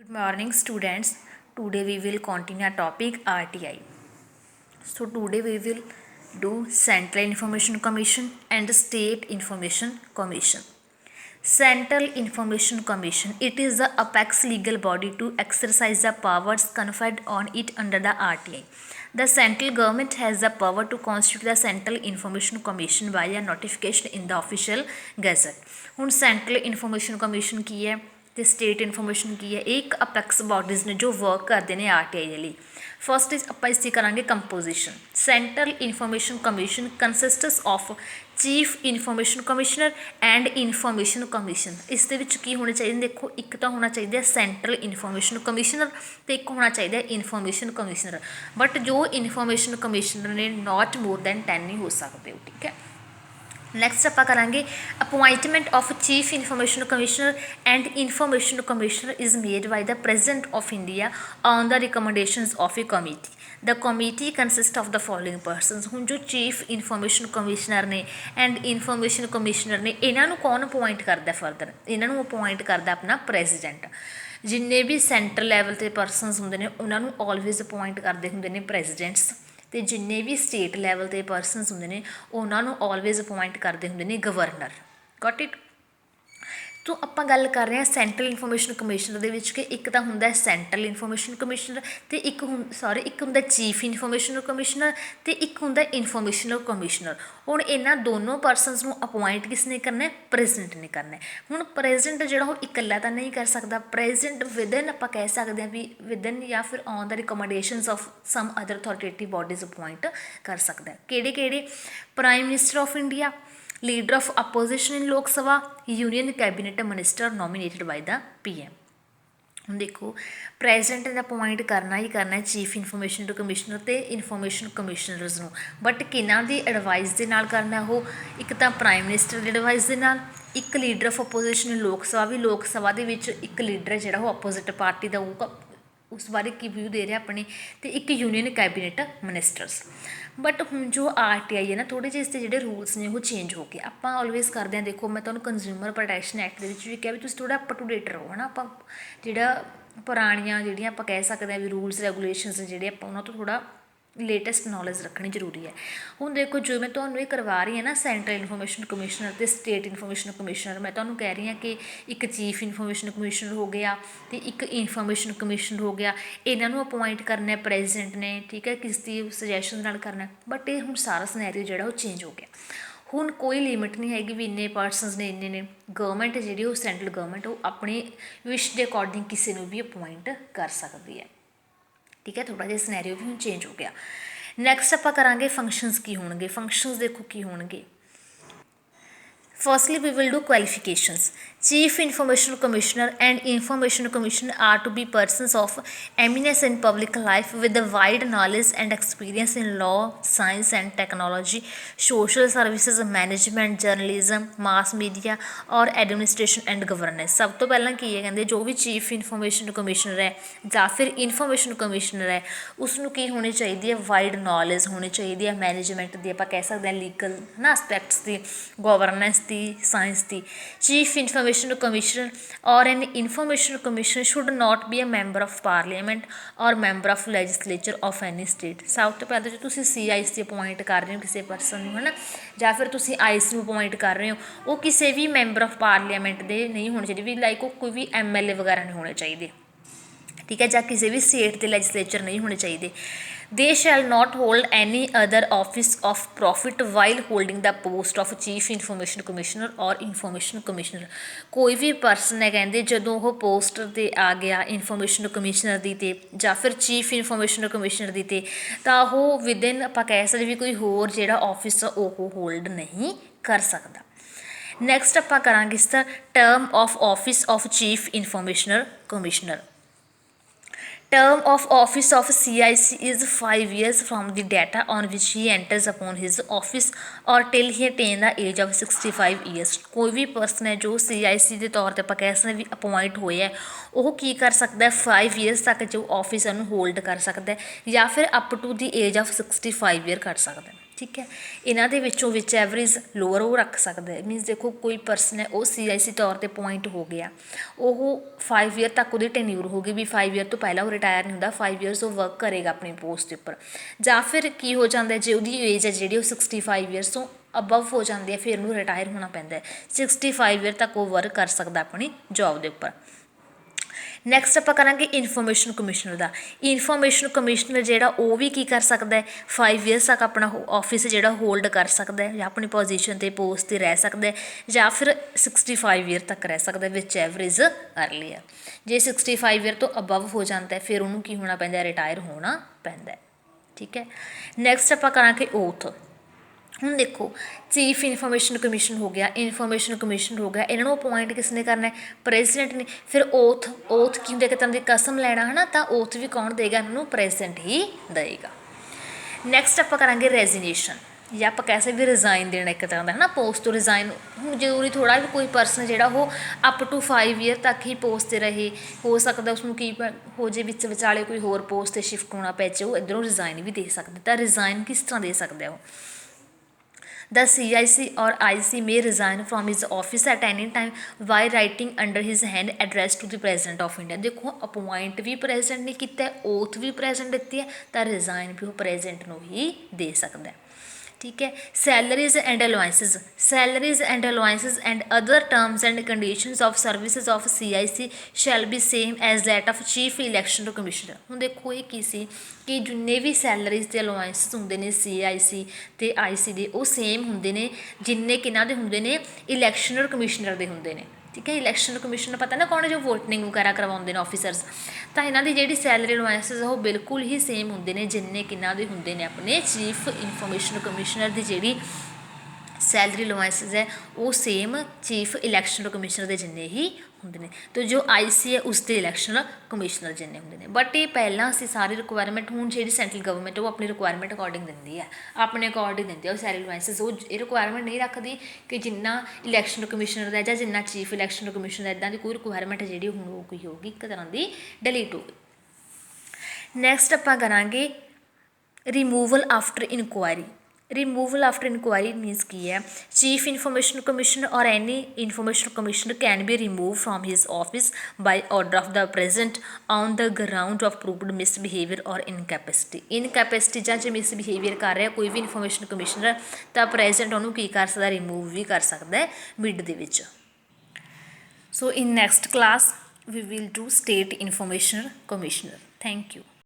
Good morning, students. Today we will continue our topic RTI. So today we will do Central Information Commission and State Information Commission. Central Information Commission, it is the apex legal body to exercise the powers conferred on it under the RTI. The central government has the power to constitute the Central Information Commission via notification in the official gazette. ਹੁਣ Central Information Commission ਕੀ ਹੈ ਤੇ state information ਕੀ ਹੈ? ਇਹ ਇੱਕ apex bodies ਨੇ ਜੋ work ਕਰਦੇ ਨੇ RTI ਦੇ ਲਈ। ਫਸਟ ਆਪਾਂ ਇਸ ਦੀ ਕਰਾਂਗੇ composition. Central information commission consists of chief information commissioner and information commission. ਇਸ ਦੇ ਵਿੱਚ ਕੀ ਹੋਣੇ ਚਾਹੀਦੇ? ਦੇਖੋ, ਇੱਕ ਤਾਂ ਹੋਣਾ ਚਾਹੀਦਾ ਸੈਂਟਰਲ ਇਨਫੋਰਮੇਸ਼ਨ ਕਮਿਸ਼ਨਰ ਅਤੇ ਇੱਕ ਹੋਣਾ ਚਾਹੀਦਾ ਇਨਫੋਰਮੇਸ਼ਨ ਕਮਿਸ਼ਨਰ। ਬਟ ਜੋ ਇਨਫੋਰਮੇਸ਼ਨ ਕਮਿਸ਼ਨਰ ਨੇ ਨਾਟ ਮੋਰ ਦੈਨ 10 ਨਹੀਂ ਹੋ ਸਕਦੇ ਹੋ, ਠੀਕ ਹੈ। ਨੈਕਸਟ ਆਪਾਂ ਕਰਾਂਗੇ appointment of chief information commissioner and information commissioner is made by the president of India on the recommendations of a committee. The committee consist of the following persons. ਹੁਣ ਜੋ ਚੀਫ ਇਨਫੋਰਮੇਸ਼ਨ ਕਮਿਸ਼ਨਰ ਨੇ and information commissioner ਨੇ, ਇਹਨਾਂ ਨੂੰ ਕੌਣ appoint ਕਰਦਾ? Further ਇਹਨਾਂ ਨੂੰ ਅਪੁਆਇੰਟ ਕਰਦਾ ਆਪਣਾ ਪ੍ਰੈਜ਼ੀਡੈਂਟ। ਜਿੰਨੇ ਵੀ ਸੈਂਟਰਲ ਲੈਵਲ 'ਤੇ ਪਰਸਨਸ ਹੁੰਦੇ ਨੇ ਉਹਨਾਂ ਨੂੰ ਆਲਵੇਜ਼ ਅਪੁਆਇੰਟ ਕਰਦੇ ਹੁੰਦੇ ਨੇ ਪ੍ਰੈਜ਼ੀਡੈਂਟਸ, ਅਤੇ ਜਿੰਨੇ ਵੀ ਸਟੇਟ ਲੈਵਲ 'ਤੇ ਪਰਸਨਸ ਹੁੰਦੇ ਨੇ ਉਹਨਾਂ ਨੂੰ ਆਲਵੇਜ਼ ਅਪੁਆਇੰਟ ਕਰਦੇ ਹੁੰਦੇ ਨੇ ਗਵਰਨਰ। Goat it. ਤੋ ਆਪਾਂ ਗੱਲ ਕਰ ਰਹੇ ਹਾਂ ਸੈਂਟਰਲ ਇਨਫੋਰਮੇਸ਼ਨ ਕਮਿਸ਼ਨਰ ਦੇ ਵਿੱਚ ਕਿ ਇੱਕ ਤਾਂ ਹੁੰਦਾ ਸੈਂਟਰਲ ਇਨਫੋਰਮੇਸ਼ਨ ਕਮਿਸ਼ਨਰ ਅਤੇ ਇੱਕ ਹੁੰਦਾ ਚੀਫ ਇਨਫੋਰਮੇਸ਼ਨ ਕਮਿਸ਼ਨਰ ਅਤੇ ਇੱਕ ਹੁੰਦਾ ਇਨਫੋਰਮੇਸ਼ਨ ਕਮਿਸ਼ਨਰ। ਹੁਣ ਇਹਨਾਂ ਦੋਨੋਂ ਪਰਸਨਸ ਨੂੰ ਅਪੁਆਇੰਟ ਕਿਸ ਨੇ ਕਰਨਾ? ਪ੍ਰੈਜ਼ੀਡੈਂਟ ਨੇ ਕਰਨਾ। ਹੁਣ ਪ੍ਰੈਜ਼ੀਡੈਂਟ ਜਿਹੜਾ ਉਹ ਇਕੱਲਾ ਤਾਂ ਨਹੀਂ ਕਰ ਸਕਦਾ। ਪ੍ਰੈਜ਼ੀਡੈਂਟ ਵਿਦਨ ਆਪਾਂ ਕਹਿ ਸਕਦੇ ਹਾਂ ਵੀ ਵਿਦਨ ਜਾਂ ਫਿਰ on the recommendations of some other authoritative bodies appoint ਕਰ ਸਕਦਾ। ਕਿਹੜੇ? Prime minister of India, leader of opposition in Lok Sabha, union cabinet minister nominated by the PM। ਹੁਣ ਦੇਖੋ, ਪ੍ਰੈਜ਼ੀਡੈਂਟ ਨੇ ਅਪੁਆਇੰਟ ਕਰਨਾ ਹੀ ਕਰਨਾ ਚੀਫ ਇਨਫੋਰਮੇਸ਼ਨ ਕਮਿਸ਼ਨਰ ਅਤੇ ਇਨਫੋਰਮੇਸ਼ਨ ਕਮਿਸ਼ਨਰਸ ਨੂੰ। ਬਟ ਕਿਹਨਾਂ ਦੀ ਐਡਵਾਈਸ ਦੇ ਨਾਲ ਕਰਨਾ? ਉਹ ਇੱਕ ਤਾਂ ਪ੍ਰਾਈਮ ਮਿਨਿਸਟਰ ਦੀ ਐਡਵਾਈਸ ਦੇ ਨਾਲ, ਇੱਕ ਲੀਡਰ ਆਫ ਅਪੋਜੀਸ਼ਨ ਲੋਕ ਸਭਾ, ਵੀ ਲੋਕ ਸਭਾ ਦੇ ਵਿੱਚ ਇੱਕ ਲੀਡਰ ਹੈ ਜਿਹੜਾ ਉਹ ਅਪੋਜ਼ਿਟ ਪਾਰਟੀ ਦਾ ਹੋਊਗਾ, ਉਸ ਬਾਰੇ ਕੀ ਵਿਊ ਦੇ ਰਿਹਾ ਆਪਣੇ, ਅਤੇ ਇੱਕ ਯੂਨੀਅਨ ਕੈਬਨਿਟ ਮਿਨਿਸਟਰਸ। ਬਟ ਹੁਣ ਜੋ RTI ਹੈ ਨਾ, ਥੋੜ੍ਹੇ ਜਿਹੇ ਇਸ ਦੇ ਜਿਹੜੇ ਰੂਲਸ ਨੇ ਉਹ ਚੇਂਜ ਹੋ ਗਏ। ਆਪਾਂ ਆਲਵੇਜ਼ ਕਰਦੇ ਹਾਂ, ਦੇਖੋ ਮੈਂ ਤੁਹਾਨੂੰ ਕੰਜ਼ਿਊਮਰ ਪ੍ਰੋਟੈਕਸ਼ਨ ਐਕਟ ਦੇ ਵਿੱਚ ਵੀ ਕਿਹਾ ਵੀ ਤੁਸੀਂ ਥੋੜ੍ਹਾ ਅਪ ਟੂ ਡੇਟ ਰਹੋ, ਹੈ ਨਾ। ਆਪਾਂ ਪੁਰਾਣੀਆਂ ਜਿਹੜੀਆਂ ਆਪਾਂ ਕਹਿ ਸਕਦੇ ਹਾਂ ਵੀ ਰੂਲਸ ਰੈਗੂਲੇਸ਼ਨਸ ਜਿਹੜੇ ਆਪਾਂ ਉਹਨਾਂ ਤੋਂ ਥੋੜ੍ਹਾ ਲੇਟੈਸਟ ਨੌਲੇਜ ਰੱਖਣੀ ਜ਼ਰੂਰੀ ਹੈ। ਹੁਣ ਦੇਖੋ, ਜੋ ਮੈਂ ਤੁਹਾਨੂੰ ਇਹ ਕਰਵਾ ਰਹੀ ਹਾਂ ਨਾ ਸੈਂਟਰਲ ਇਨਫੋਰਮੇਸ਼ਨ ਕਮਿਸ਼ਨਰ ਅਤੇ ਸਟੇਟ ਇਨਫੋਰਮੇਸ਼ਨ ਕਮਿਸ਼ਨਰ, ਮੈਂ ਤੁਹਾਨੂੰ ਕਹਿ ਰਹੀ ਹਾਂ ਕਿ ਇੱਕ ਚੀਫ ਇਨਫੋਰਮੇਸ਼ਨ ਕਮਿਸ਼ਨਰ ਹੋ ਗਿਆ ਅਤੇ ਇੱਕ ਇਨਫੋਰਮੇਸ਼ਨ ਕਮਿਸ਼ਨਰ ਹੋ ਗਿਆ। ਇਹਨਾਂ ਨੂੰ ਅਪੁਆਇੰਟ ਕਰਨਾ ਪ੍ਰੈਜ਼ੀਡੈਂਟ ਨੇ, ਠੀਕ ਹੈ, ਕਿਸ ਦੀ ਸੁਜੈਸ਼ਨ ਨਾਲ ਕਰਨਾ। ਬਟ ਇਹ ਹੁਣ ਸਾਰਾ ਸਿਨੈਰੀਓ ਜਿਹੜਾ ਉਹ ਚੇਂਜ ਹੋ ਗਿਆ। ਹੁਣ ਕੋਈ ਲਿਮਿਟ ਨਹੀਂ ਹੈਗੀ ਵੀ ਇੰਨੇ ਪਰਸਨਸ ਨੇ, ਇੰਨੇ ਨੇ। ਗਵਰਨਮੈਂਟ ਜਿਹੜੀ ਉਹ ਸੈਂਟਰਲ ਗਵਰਨਮੈਂਟ ਉਹ ਆਪਣੀ ਵਿਸ਼ ਦੇ ਅਕੋਰਡਿੰਗ ਕਿਸੇ ਨੂੰ ਵੀ ਅਪੁਆਇੰਟ ਕਰ ਸਕਦੀ ਹੈ, ਠੀਕ ਹੈ। ਥੋੜ੍ਹਾ ਜਿਹਾ ਸਿਨੈਰੀਓ ਵੀ ਹੁਣ ਚੇਂਜ ਹੋ ਗਿਆ। ਨੈਕਸਟ ਆਪਾਂ ਕਰਾਂਗੇ ਫੰਕਸ਼ਨਸ ਕੀ ਹੋਣਗੇ। ਫੰਕਸ਼ਨਸ ਦੇਖੋ ਕੀ ਹੋਣਗੇ। Firstly, we will do qualifications. Chief Information Commissioner and Information Commissioner are to be persons of eminence in public life with a wide knowledge and experience in law, science and technology, social services, management, journalism, mass media or administration and governance। ਸਭ ਤੋਂ ਪਹਿਲਾਂ ਕੀ ਹੈ ਕਹਿੰਦੇ, ਜੋ ਵੀ chief information commissioner ਹੈ ਜਾਂ ਫਿਰ information commissioner ਹੈ ਉਸਨੂੰ ਕੀ ਹੋਣੀ ਚਾਹੀਦੀ ਹੈ? ਵਾਈਡ ਨੌਲੇਜ ਹੋਣੀ ਚਾਹੀਦੀ ਹੈ ਮੈਨੇਜਮੈਂਟ ਦੀ, ਆਪਾਂ ਕਹਿ ਸਕਦੇ ਹਾਂ ਲੀਗਲ ਨਾ ਐਸਪੈਕਟਸ ਦੀ, ਗਵਰਨੈਂਸ ਦੀ, ਸਾਇੰਸ ਦੀ। Chief information commissioner or an information commission should not be a member of parliament or member of legislature of any state. ਸਭ ਤੋਂ ਪਹਿਲਾਂ ਜੇ ਤੁਸੀਂ CIC ਅਪੁਆਇੰਟ ਕਰ ਰਹੇ ਹੋ ਕਿਸੇ ਪਰਸਨ ਨੂੰ, ਹੈ ਨਾ, ਜਾਂ ਫਿਰ ਤੁਸੀਂ IC ਨੂੰ ਅਪੁਆਇੰਟ ਕਰ ਰਹੇ ਹੋ, ਉਹ ਕਿਸੇ ਵੀ ਮੈਂਬਰ ਆਫ ਪਾਰਲੀਮੈਂਟ ਦੇ ਨਹੀਂ ਹੋਣੇ ਚਾਹੀਦੇ, ਵੀ ਲਾਈਕ ਉਹ ਕੋਈ ਵੀ MLA ਵਗੈਰਾ ਨਹੀਂ ਹੋਣੇ ਚਾਹੀਦੇ, ਠੀਕ ਹੈ, ਜਾਂ ਕਿਸੇ ਵੀ ਸਟੇਟ ਦੇ ਲੈਜਿਸਲੇਚਰ ਨਹੀਂ ਹੋਣੇ ਚਾਹੀਦੇ। They shall not hold any other office of profit while holding the post of Chief Information Commissioner or Information Commissioner। ਕੋਈ ਵੀ ਪਰਸਨ ਹੈ ਕਹਿੰਦੇ ਜਦੋਂ ਉਹ ਪੋਸਟ 'ਤੇ ਆ ਗਿਆ ਇਨਫੋਰਮੇਸ਼ਨ ਕਮਿਸ਼ਨਰ ਦੀ 'ਤੇ ਜਾਂ ਫਿਰ ਚੀਫ ਇਨਫੋਰਮੇਸ਼ਨ ਕਮਿਸ਼ਨਰ ਦੀ 'ਤੇ, ਤਾਂ ਉਹ ਵਿਦਿਨ ਆਪਾਂ ਕਹਿ ਸਕਦੇ ਵੀ ਕੋਈ ਹੋਰ ਜਿਹੜਾ ਆਫਿਸ ਉਹ ਹੋਲਡ ਨਹੀਂ ਕਰ ਸਕਦਾ। ਨੈਕਸਟ ਆਪਾਂ ਕਰਾਂਗੇ ਇਸ ਦਾ term of office of chief information commissioner. Term of office of CIC is 5 years from the data on which he enters upon his office or till he attain the age of 65 years। ਕੋਈ ਵੀ person ਹੈ ਜੋ CIC ਦੇ ਤੌਰ 'ਤੇ ਆਪਾਂ ਕਹਿ ਸਕਦੇ ਵੀ appoint ਹੋਇਆ, ਉਹ ਕੀ ਕਰ ਸਕਦਾ? 5 years ਤੱਕ ਜੋ ਆਫਿਸ ਨੂੰ ਹੋਲਡ ਕਰ ਸਕਦਾ, ਜਾਂ ਫਿਰ up to the age of 65 year ਕਰ ਸਕਦਾ। ਠੀਕ ਹੈ। ਇਹਨਾਂ ਦੇ ਵਿੱਚੋਂ ਵਿਚ ਐਵਰੇਜ ਲੋਅਰ ਉਹ ਰੱਖ ਸਕਦਾ ਹੈ। ਮੀਨਸ ਦੇਖੋ ਕੋਈ ਪਰਸਨ ਹੈ ਉਹ CIC ਤੌਰ 'ਤੇ ਅਪੁਆਇੰਟ ਹੋ ਗਿਆ, ਉਹ 5 ਈਅਰ ਤੱਕ ਉਹਦੀ ਟੈਨਿਊਰ ਹੋ ਗਈ ਵੀ 5 ਈਅਰ ਤੋਂ ਪਹਿਲਾਂ ਉਹ ਰਿਟਾਇਰ ਨਹੀਂ ਹੁੰਦਾ, 5 ਈਅਰਸ ਉਹ ਵਰਕ ਕਰੇਗਾ ਆਪਣੀ ਪੋਸਟ ਦੇ ਉੱਪਰ। ਜਾਂ ਫਿਰ ਕੀ ਹੋ ਜਾਂਦਾ ਜੇ ਉਹਦੀ ਏਜ ਹੈ ਜਿਹੜੀ ਉਹ 65 ਈਅਰਸ ਤੋਂ ਅਬਵ ਹੋ ਜਾਂਦੀ ਹੈ, ਫਿਰ ਉਹਨੂੰ ਰਿਟਾਇਰ ਹੋਣਾ ਪੈਂਦਾ ਹੈ। 65 ਈਅਰ ਤੱਕ ਉਹ ਵਰਕ ਕਰ ਸਕਦਾ ਆਪਣੀ ਜੋਬ ਦੇ ਉੱਪਰ। ਨੈਕਸਟ ਆਪਾਂ ਕਰਾਂਗੇ ਇਨਫੋਰਮੇਸ਼ਨ ਕਮਿਸ਼ਨਰ ਦਾ। ਇਨਫੋਰਮੇਸ਼ਨ ਕਮਿਸ਼ਨਰ ਜਿਹੜਾ ਉਹ ਵੀ ਕੀ ਕਰ ਸਕਦਾ ਹੈ, 5 ਈਅਰਸ ਤੱਕ ਆਪਣਾ ਆਫਿਸ ਜਿਹੜਾ ਹੋਲਡ ਕਰ ਸਕਦਾ ਹੈ, ਜਾਂ ਆਪਣੀ ਪੋਜੀਸ਼ਨ 'ਤੇ ਪੋਸਟ 'ਤੇ ਰਹਿ ਸਕਦਾ ਹੈ, ਜਾਂ ਫਿਰ 65 ਈਅਰ ਤੱਕ ਰਹਿ ਸਕਦਾ, ਵਿਚ ਐਵਰੇਜ ਅਰਲੀ ਆ। ਜੇ 65 ਈਅਰ ਤੋਂ ਅਬਵ ਹੋ ਜਾਂਦਾ ਫਿਰ ਉਹਨੂੰ ਕੀ ਹੋਣਾ ਪੈਂਦਾ, ਰਿਟਾਇਰ ਹੋਣਾ ਪੈਂਦਾ। ਠੀਕ ਹੈ। ਨੈਕਸਟ ਆਪਾਂ ਕਰਾਂਗੇ ਓਥ। ਹੁਣ ਦੇਖੋ ਚੀਫ ਇਨਫੋਰਮੇਸ਼ਨ ਕਮਿਸ਼ਨ ਹੋ ਗਿਆ, ਇਨਫੋਰਮੇਸ਼ਨ ਕਮਿਸ਼ਨਰ ਹੋ ਗਿਆ, ਇਹਨਾਂ ਨੂੰ ਅਪੁਆਇੰਟ ਕਿਸ ਨੇ ਕਰਨਾ, ਪ੍ਰੈਜ਼ੀਡੈਂਟ ਨੇ। ਫਿਰ ਓਥ ਕੀ ਹੁੰਦਾ, ਇੱਕ ਤਰ੍ਹਾਂ ਦੀ ਕਸਮ ਲੈਣਾ ਹੈ ਨਾ, ਤਾਂ ਓਥ ਵੀ ਕੌਣ ਦੇਗਾ, ਇਹਨਾਂ ਨੂੰ ਪ੍ਰੈਜ਼ੀਡੈਂਟ ਹੀ ਦੇਗਾ। ਨੈਕਸਟ ਆਪਾਂ ਕਰਾਂਗੇ ਰੈਜ਼ੀਨੇਸ਼ਨ, ਜਾਂ ਆਪਾਂ ਕਹਿ ਸਕਦੇ ਰਿਜ਼ਾਈਨ ਦੇਣਾ ਇੱਕ ਤਰ੍ਹਾਂ ਦਾ ਹੈ ਨਾ, ਪੋਸਟ ਤੋਂ ਰਿਜ਼ਾਈਨ। ਹੁਣ ਜ਼ਰੂਰੀ ਥੋੜ੍ਹਾ ਵੀ ਕੋਈ ਪਰਸਨ ਜਿਹੜਾ ਉਹ ਅਪ ਟੂ 5 ਈਅਰ ਤੱਕ ਹੀ ਪੋਸਟ 'ਤੇ ਰਹੇ, ਹੋ ਸਕਦਾ ਉਸਨੂੰ ਕੀ ਹੋ ਜੇ ਵਿੱਚ ਵਿਚਾਲੇ ਕੋਈ ਹੋਰ ਪੋਸਟ 'ਤੇ ਸ਼ਿਫਟ ਹੋਣਾ ਪੈ ਜਾਏ, ਉਹ ਇੱਧਰੋਂ ਰਿਜ਼ਾਈਨ ਵੀ ਦੇ ਸਕਦਾ। ਤਾਂ ਰਿਜ਼ਾਈਨ ਕਿਸ ਤਰ੍ਹਾਂ ਦੇ ਸਕਦਾ ਉਹ, The CIC or IC may resign from his office at any time by writing under his hand address to the President of India। देखो अपॉइंट भी प्रेजिडेंट ने किया, ओथ भी प्रेजिडेंट दी है, तो रिजाइन भी वो प्रेजिडेंट को ही दे सकता है। ठीक है। Salaries and allowances and other terms and conditions of services of CIC shall be same as that of chief election commissioner. हुण देखो ये की सी कि जिन्ने भी सैलरीज ते अलाउंसेस हुंदे ने CIC ते IC दे, वो सेम हुंदे ने जिन्ने किन्हां दे हुंदे ने, इलैक्शनर कमिश्नर दे हुंदे ने। ठीक है। इलैक्शन कमिश्नर पता ना कौन है, जो वोटिंग वगैरह करवाते हैं ऑफिसर्स, तो इन्हों की जी सैलरी अलाउंसेस वो बिल्कुल ही सेम होंगे ने जिन्ने किन्हों के होंगे ने अपने चीफ इनफॉर्मेशन कमिश्नर की जी सैलरी अलाउंसेस है वो सेम चीफ इलैक्शन कमिश्नर के जिन्ने ही होंगे ने। तो जो IC है उसके इलैक्शन कमिश्नर जिन्ने होंगे ने। बट ये पहला असी सारी रिक्वायरमेंट हूँ जी सेंट्रल गवर्नमेंट वो अपनी रिक्वायरमेंट अकॉर्डिंग दिंदी है, अपने अकॉर्डिंग दिंदी है सैलरी अलाउंसेस। वो ये रिक्वायरमेंट नहीं रखती कि जिन्ना इलैक्शन कमिश्नर का या जिन्ना चीफ इलैक्शन कमिश्नर इदा की कोई रिक्वायरमेंट जी हूँ कोई होगी एक तरह की डिलीट होगी। नैक्सट आपां करांगे removal after inquiry. Removal after inquiry means की है, chief information commissioner or any information commissioner can be remove from his office by order of the president on the ground of proved misbehaviour or incapacity. Incapacity ਜਾਂ ਜੇ misbehaviour कर रहा कोई भी information commissioner, तो president ਉਹਨੂੰ ਕੀ ਕਰ ਸਕਦਾ, रिमूव भी कर सकता है मिड ਦੇ ਵਿੱਚ। So in next class we will do state information commissioner. Thank you.